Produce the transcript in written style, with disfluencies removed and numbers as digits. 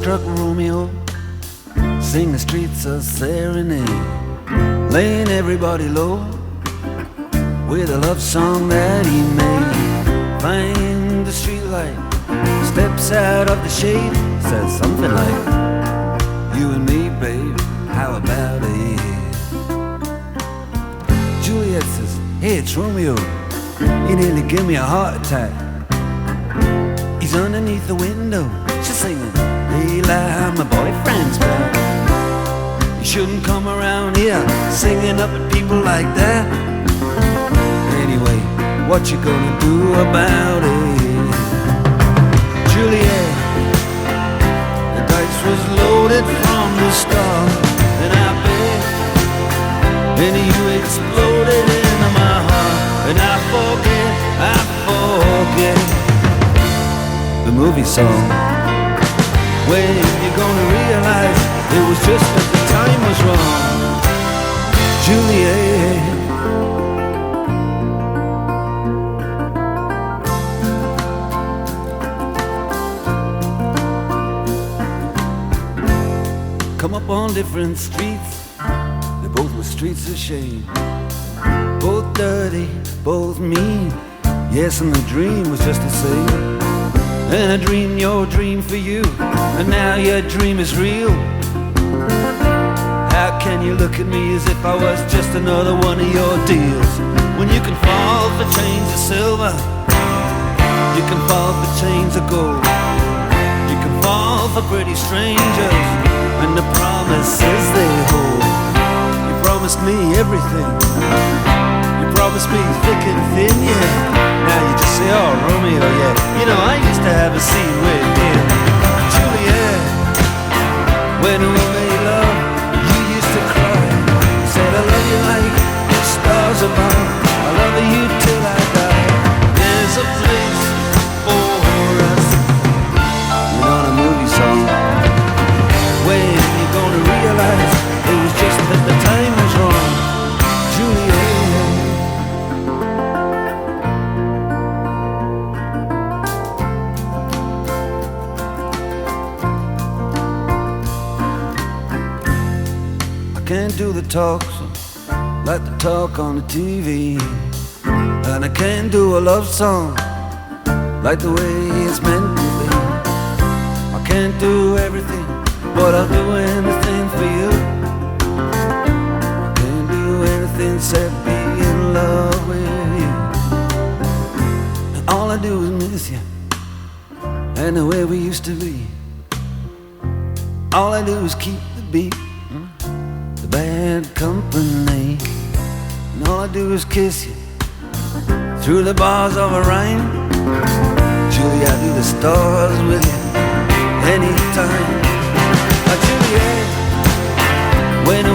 struck Romeo, sing the streets a serenade, laying everybody low with a love song that he made. Find the streetlight, steps out of the shade, says something like, you and me, babe, how about it? Juliet says, hey, it's Romeo, he nearly gave me a heart attack. He's underneath the window, she's singing, Leila, my boyfriend's back. You shouldn't come around here singing up at people like that. Anyway, what you gonna do about it? Juliet, the dice was loaded from the start, and I bet, and you exploded into my heart, and I forget the movie song. When you gonna realize it was just that the time was wrong, Juliet? Come up on different streets, they both were streets of shame, both dirty, both mean. Yes, and the dream was just the same. And I dreamed your dream for you, and now your dream is real. How can you look at me as if I was just another one of your deals? When you can fall for chains of silver, you can fall for chains of gold, you can fall for pretty strangers and the promises they hold. You promised me everything, you promised me thick and thin, yeah. Now you just say, oh, Romeo, yeah. You know, I used to have a scene with him, Juliet. When we made love, you used to cry. You said, I love you like the stars above, I love you till I die. There's a place for us. You're not a movie song. When you gonna realize it was just that the time was wrong, Juliet? Can't do the talks like the talk on the TV, and I can't do a love song like the way it's meant to be. I can't do everything, but I'll do anything for you. I can't do anything except be in love with you. And all I do is miss you and the way we used to be. All I do is keep the beat, bad company, and all I do is kiss you through the bars of a rhyme. Julie, I do the stars with you anytime. Juliet, when